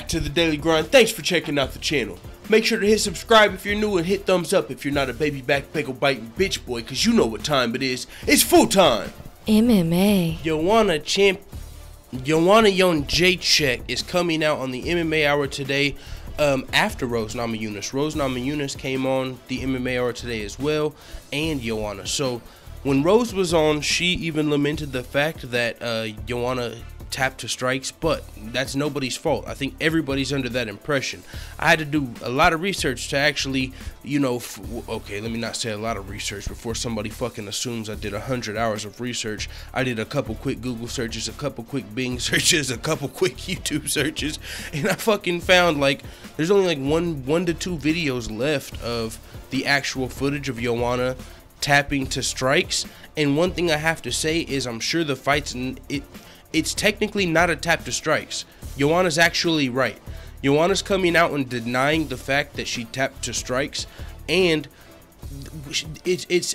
back to the Daily Grind. Thanks for checking out the channel. Make sure to hit subscribe if you're new and hit thumbs up if you're not a baby back pickle biting bitch boy, cause you know what time it is. It's full time. MMA. Joanna Jedrzejczyk is coming out on the MMA Hour today. After Rose Namajunas. Rose Namajunas came on the MMA Hour today as well, and Joanna. So when Rose was on, she even lamented the fact that Joanna tapped to strikes, but that's nobody's fault. I think everybody's under that impression. I had to do a lot of research to actually, okay, let me not say a lot of research before somebody fucking assumes I did 100 hours of research. I did a couple quick Google searches, a couple quick Bing searches, a couple quick YouTube searches, and I fucking found like there's only like one to two videos left of the actual footage of Joanna tapping to strikes. And one thing I have to say is I'm sure the fights it's technically not a tap to strikes. Joanna's actually right. Joanna's coming out and denying the fact that she tapped to strikes, and it's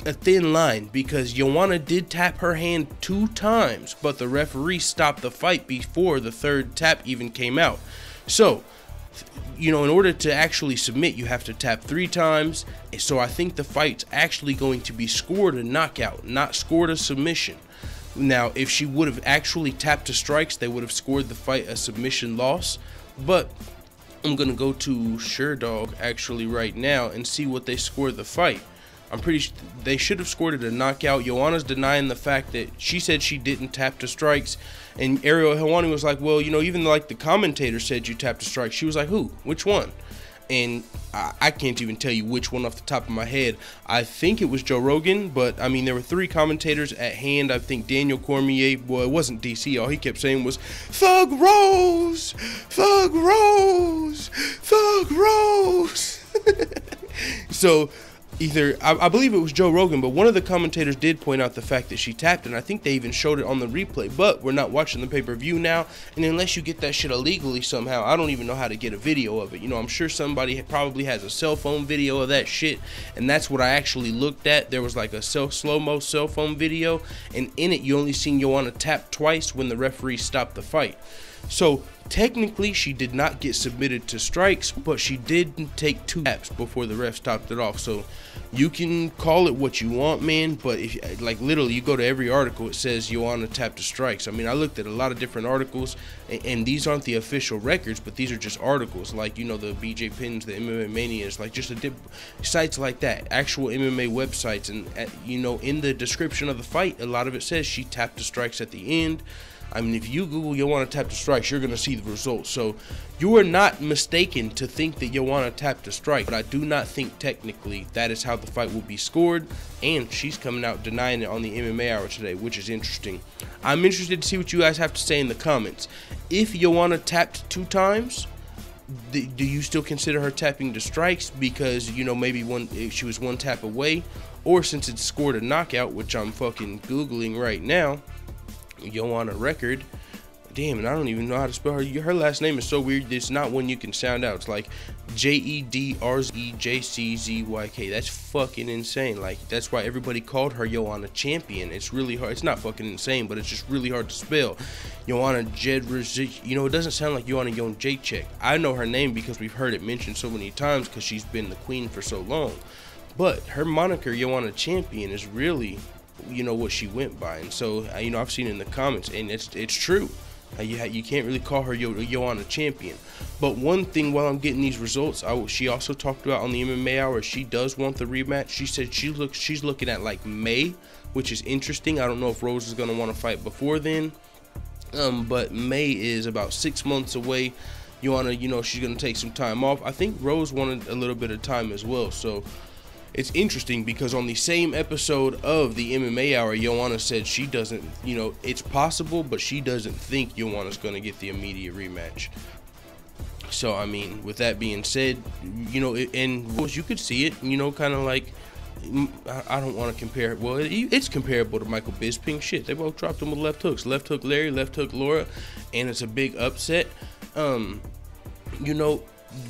a thin line because Joanna did tap her hand 2 times, but the referee stopped the fight before the third tap even came out. So, in order to actually submit, you have to tap 3 times. So I think the fight's actually going to be scored a knockout, not scored a submission. Now, if she would have actually tapped to strikes, they would have scored the fight a submission loss. But I'm going to go to SureDog actually right now and see what they scored the fight. I'm pretty sure they should have scored it a knockout. Joanna's denying the fact that she said she didn't tap to strikes. And Ariel Helwani was like, well, even like the commentator said you tapped to strike. She was like, who? Which one? And I can't even tell you which one off the top of my head. I think it was Joe Rogan, but I mean, there were 3 commentators at hand. I think Daniel Cormier, well, it wasn't DC. All he kept saying was, Thug Rose! Thug Rose! Thug Rose! So, I believe it was Joe Rogan, but one of the commentators did point out the fact that she tapped, and I think they even showed it on the replay, but we're not watching the pay-per-view now, and unless you get that shit illegally somehow, I don't even know how to get a video of it. I'm sure somebody probably has a cell phone video of that shit, and that's what I actually looked at. There was like a slow-mo cell phone video, and in it, you only seen Joanna tap twice when the referee stopped the fight. So, technically, she did not get submitted to strikes, but she did take 2 taps before the ref stopped it off. So, you can call it what you want, man, but if, like, literally, you go to every article, it says Joanna tapped to strikes. I mean, I looked at a lot of different articles, and these aren't the official records, but these are just articles, like, the BJ Pins, the MMA Manias, like, just sites like that, actual MMA websites, and, in the description of the fight, a lot of it says she tapped to strikes at the end. I mean, if you Google Joanna tap to strikes, you're going to see the results. So, you are not mistaken to think that Joanna tapped to strike, but I do not think technically that is how the fight will be scored, and she's coming out denying it on the MMA Hour today, which is interesting. I'm interested to see what you guys have to say in the comments. If Joanna tapped 2 times, do you still consider her tapping to strikes because, maybe she was 1 tap away, or since it's scored a knockout, which I'm fucking Googling right now, Joanna record. Damn, and I don't even know how to spell her. Her last name is so weird. It's not one you can sound out. It's like Jedrzejczyk. That's fucking insane. Like, that's why everybody called her Joanna Champion. It's really hard. It's not fucking insane, but it's just really hard to spell. Joanna Jedrzejczyk. It doesn't sound like Joanna Jedrzejczyk. I know her name because we've heard it mentioned so many times because she's been the queen for so long. But her moniker, Joanna Champion, is really what she went by, and so I've seen it in the comments, and it's true. You can't really call her Joanna Champion. But one thing, while I'm getting these results, she also talked about on the MMA Hour, she does want the rematch. She said she's looking at like May, which is interesting. I don't know if Rose is going to want to fight before then, but May is about 6 months away. Joanna, she's going to take some time off. I think Rose wanted a little bit of time as well, so it's interesting because on the same episode of the MMA Hour, Joanna said she doesn't, it's possible, but she doesn't think Joanna's going to get the immediate rematch. So, I mean, with that being said, and you could see it, kind of like, I don't want to compare it. Well, it's comparable to Michael Bisping. Shit, they both dropped him with left hooks. Left hook Larry, left hook Laura, and it's a big upset.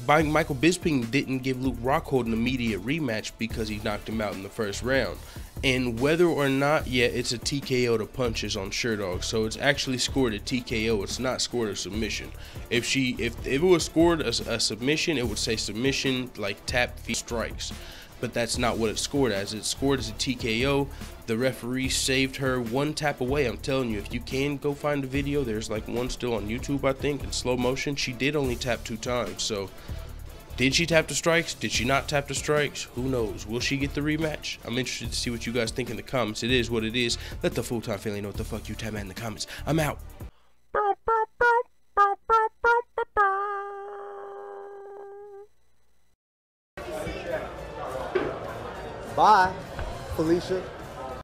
Michael Bisping didn't give Luke Rockhold an immediate rematch because he knocked him out in the first round. And whether or not, yeah, it's a TKO to punches on Sherdog, so it's actually scored a TKO. It's not scored a submission. If it was scored a submission, it would say submission, like tap, feet, strikes. But that's not what it's scored as. It's scored as a TKO. The referee saved her one tap away. I'm telling you, if you can go find the video, there's like one still on YouTube, I think, in slow motion. She did only tap 2 times, so did she tap the strikes? Did she not tap the strikes? Who knows? Will she get the rematch? I'm interested to see what you guys think in the comments. It is what it is. Let the full-time family know what the fuck you tap at in the comments. I'm out. Bye, Felicia.